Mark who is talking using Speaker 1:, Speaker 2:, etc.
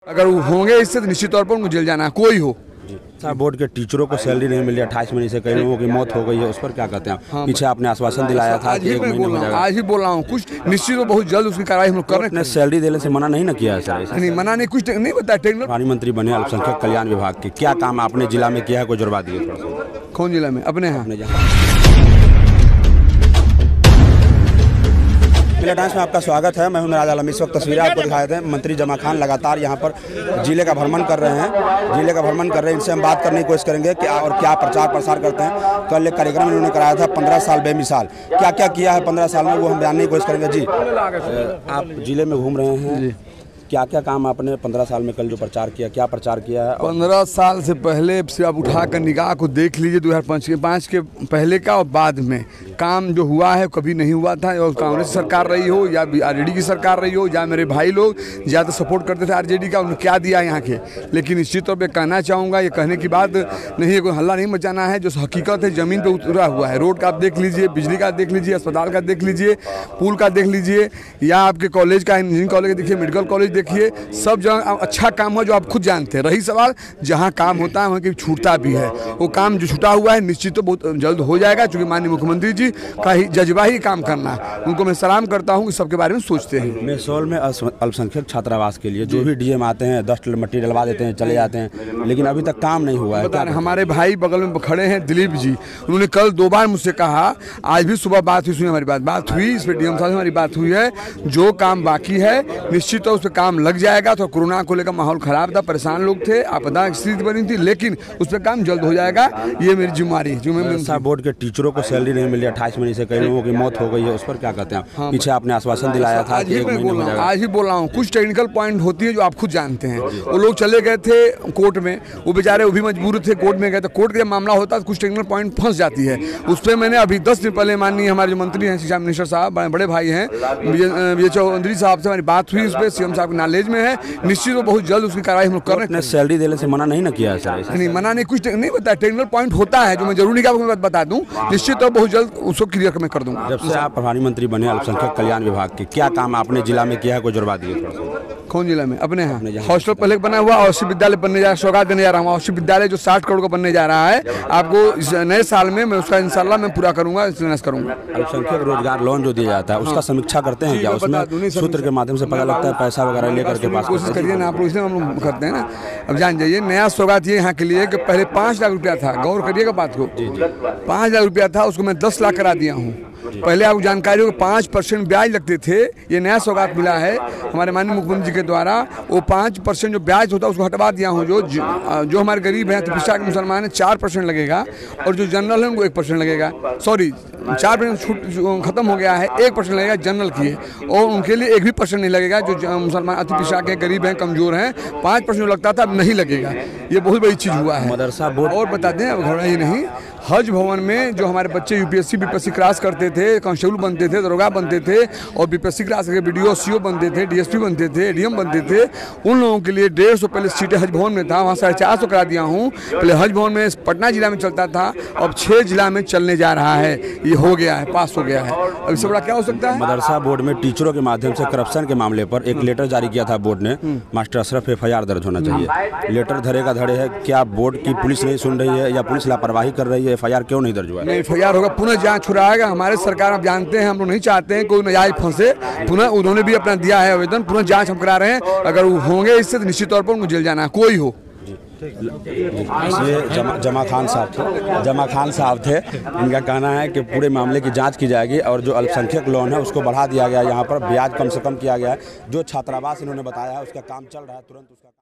Speaker 1: अगर वो होंगे इससे तो निश्चित तौर पर उनको जेल जाना है, कोई हो।
Speaker 2: सर, बोर्ड के टीचरों को सैलरी नहीं मिली, 28 महीने से कई लोगों की मौत हो गई है, उस पर क्या कहते हैं?
Speaker 1: हाँ,
Speaker 2: पीछे आपने आश्वासन दिलाया था कि 1 महीने में जाएगा।
Speaker 1: आज ही बोल रहा हूँ, कुछ निश्चित तो बहुत जल्द उसकी कार्रवाई हम लोग कर रहे हैं।
Speaker 2: सैलरी देने से मना नहीं ना किया है सर?
Speaker 1: नहीं, मना नहीं, कुछ नहीं बताया।
Speaker 2: प्रभारी मंत्री बने अल्पसंख्यक कल्याण विभाग के, क्या काम आपने जिला में किया है, कोई जुड़वा दिए?
Speaker 1: कौन जिला में? अपने यहाँ।
Speaker 2: टाइम्स में आपका स्वागत है। मैं हूं मिराज आलम। इस वक्त तस्वीरें आपको दिखाए थे। मंत्री जमा खान लगातार यहां पर जिले का भ्रमण कर रहे हैं। इनसे हम बात करने की कोशिश करेंगे कि और क्या प्रचार प्रसार करते हैं। कल एक कार्यक्रम इन्होंने कराया था 15 साल बेमिसाल, क्या क्या किया है 15 साल में, वो हम जानने की कोशिश करेंगे। जी, आप जिले में घूम रहे हैं, क्या क्या काम आपने 15 साल में कल जो प्रचार किया, क्या प्रचार किया है?
Speaker 1: 15 साल से पहले से आप उठाकर निगाह को देख लीजिए, 2005 के पहले का और बाद में काम जो हुआ है कभी नहीं हुआ था। और कांग्रेस सरकार रही हो या आरजेडी की सरकार रही हो, या मेरे भाई लोग ज़्यादा सपोर्ट करते थे आरजेडी का, उन्होंने क्या दिया यहाँ के। लेकिन निश्चित तौर पर कहना चाहूँगा, ये कहने की बात नहीं है, कोई हल्ला नहीं मचाना है। जो हकीकत है ज़मीन पर उतरा हुआ है, रोड का आप देख लीजिए, बिजली का देख लीजिए, अस्पताल का देख लीजिए, पुल का देख लीजिए, या आपके कॉलेज का, इंजीनियरिंग कॉलेज देखिए, मेडिकल कॉलेज देखिए, सब जगह अच्छा काम है जो आप खुद जानते हैं। रही सवाल जहां काम होता है वहां की छूटता भी है, वो काम जो छूटा हुआ है निश्चित तो बहुत जल्द हो जाएगा, क्योंकि माननीय मुख्यमंत्री जी का ही जज्बा ही काम करना है। उनको मैं सलाम करता हूं कि सबके बारे में सोचते हैं।
Speaker 2: मेसोल में अल्पसंख्यक छात्रावास के लिए जो भी डीएम आते हैं 10 मट्टी डलवा देते हैं, चले जाते हैं, लेकिन अभी तक काम नहीं हुआ है।
Speaker 1: हमारे भाई बगल में खड़े हैं दिलीप जी, उन्होंने कल 2 बार मुझसे कहा, आज भी सुबह बात हुई, हमारी बात हुई, इस पर डीएम साहब से हमारी बात हुई है। जो काम बाकी है निश्चित तो उस पर काम लग जाएगा। तो कोरोना को लेकर माहौल खराब था, परेशान लोग थे, आपदा की स्थिति बनी थी, लेकिन उस पर काम जल्द हो जाएगा। ये मेरी जिम्मेदारी है।
Speaker 2: बोर्ड के टीचरों को सैलरी नहीं मिली, 28 महीने से कई लोगों की मौत हो गई है, उस पर क्या कहते हैं? हाँ, पीछे आपने आश्वासन दिलाया था कि 1 महीने में जाएगा।
Speaker 1: आज ही बोल रहा हूँ, कुछ टेक्निकल पॉइंट होती है जो आप खुद जानते हैं। वो लोग चले गए थे कोर्ट में, वो बेचारे वो भी मजबूर थे, कोर्ट में गए थे। कोर्ट का जब मामला होता है तो कुछ टेक्निकल पॉइंट फंस जाती है। उस पर मैंने अभी 10 दिन पहले माननीय हमारे जो मंत्री हैं, शिक्षा मिनिस्टर साहब, बड़े भाई हैं विजय चौधरी साहब से हमारी बात हुई, उस पर सीएम साहब के नॉलेज में है। निश्चित बहुत जल्द उसकी कार्रवाई हम लोग कर रहे हैं।
Speaker 2: सैलरी देने से मना नहीं ना किया है सर?
Speaker 1: नहीं, मना नहीं, कुछ नहीं बताया। टेक्निकल पॉइंट होता है जो मैं जरूरी का आपको बता दूं, निश्चित और बहुत जल्द उसको क्लियर मैं कर दूंगा।
Speaker 2: जब से आप प्रभारी मंत्री बने अल्पसंख्यक कल्याण विभाग के, क्या काम आपने जिला में किया है, कोई जुड़वा दिए?
Speaker 1: कौन जिला में? अपने यहाँ हॉस्टल पहले बना हुआ, आवासीय विद्यालय बनने जा रहा है, सौगात देने जा रहा हूँ। आवासीय विद्यालय जो 60 करोड़ का बनने जा रहा है, आपको इस नए साल में मैं उसका इंशाल्लाह मैं पूरा करूंगा, करूंगा।
Speaker 2: अल्पसंख्यक रोजगार लोन जो दिया जाता है उसका समीक्षा करते हैं क्या? उसमें सूत्र के माध्यम से पता लगता है पैसा वगैरह लेकर के पास?
Speaker 1: कोशिश करिए ना आप लोग, इसलिए हम लोग करते हैं ना। अब जान जाइए, नया सौगात ये यहाँ के लिए कि पहले 5 लाख रुपया था, गौर करिएगा बात को। 5 लाख रुपया था, उसको मैं 10 लाख करा दिया हूँ। पहले आपको जानकारी हो 5% ब्याज लगते थे, ये नया सौगात मिला है हमारे माननीय मुख्यमंत्री जी के द्वारा। वो 5% जो ब्याज होता है उसको हटवा दिया हूँ। जो हमारे गरीब हैं, पिछड़ा के मुसलमान है, 4% लगेगा, और जो जनरल है उनको 1% लगेगा। सॉरी, 4% छूट खत्म हो गया है, 1% लगेगा जनरल की है, और उनके लिए 1 भी % नहीं लगेगा। जो मुसलमान अति पिछड़ा के गरीब हैं, कमजोर हैं, 5% जो लगता था अब नहीं लगेगा। ये बहुत बड़ी चीज़ हुआ है।
Speaker 2: मदरसा बोर्ड
Speaker 1: और बता दें, घबरा ही नहीं, हज भवन में जो हमारे बच्चे यूपीएससी बीपीएससी क्रॉस करते थे, कांस्टेबल बनते थे, दरोगा बनते थे, और बीपीएससी क्रॉस करके बीडीओ सीओ बनते थे, डीएसपी बनते थे, एडीएम बनते थे, उन लोगों के लिए 150 पहले सीटें हज भवन में था, वहाँ 450 करा दिया हूँ। पहले हज भवन में पटना जिला में चलता था, अब 6 जिला में चलने जा रहा है। ये हो गया है, पास हो गया है। अब इससे बड़ा क्या हो सकता है?
Speaker 2: मदरसा बोर्ड में टीचरों के माध्यम से करप्शन के मामले पर एक लेटर जारी किया था बोर्ड ने, मास्टर अशरफ FIR दर्ज होना चाहिए। लेटर धरे का धड़े है, क्या बोर्ड की पुलिस नहीं सुन रही है या पुलिस लापरवाही कर रही है? FIR क्यों नहीं दर्ज?
Speaker 1: नहीं, FIR होगा, पुनः जांच छुड़ाएगा। हमारे सरकार आप जानते हैं, हम लोग नहीं चाहते हैं कोई नाजायज फंसे। पुनः उन्होंने भी अपना दिया है आवेदन, पुनः जांच हम करा रहे हैं। अगर वो होंगे इससे तो निश्चित तौर पर उनको जेल जाना है, कोई हो।
Speaker 2: ये जमा खान साहब थे। इनका कहना है कि पूरे मामले की जांच की जाएगी, और जो अल्पसंख्यक लोन है उसको बढ़ा दिया गया है, यहाँ पर ब्याज कम से कम किया गया है। जो छात्रावास इन्होंने बताया है उसका काम चल रहा है, तुरंत उसका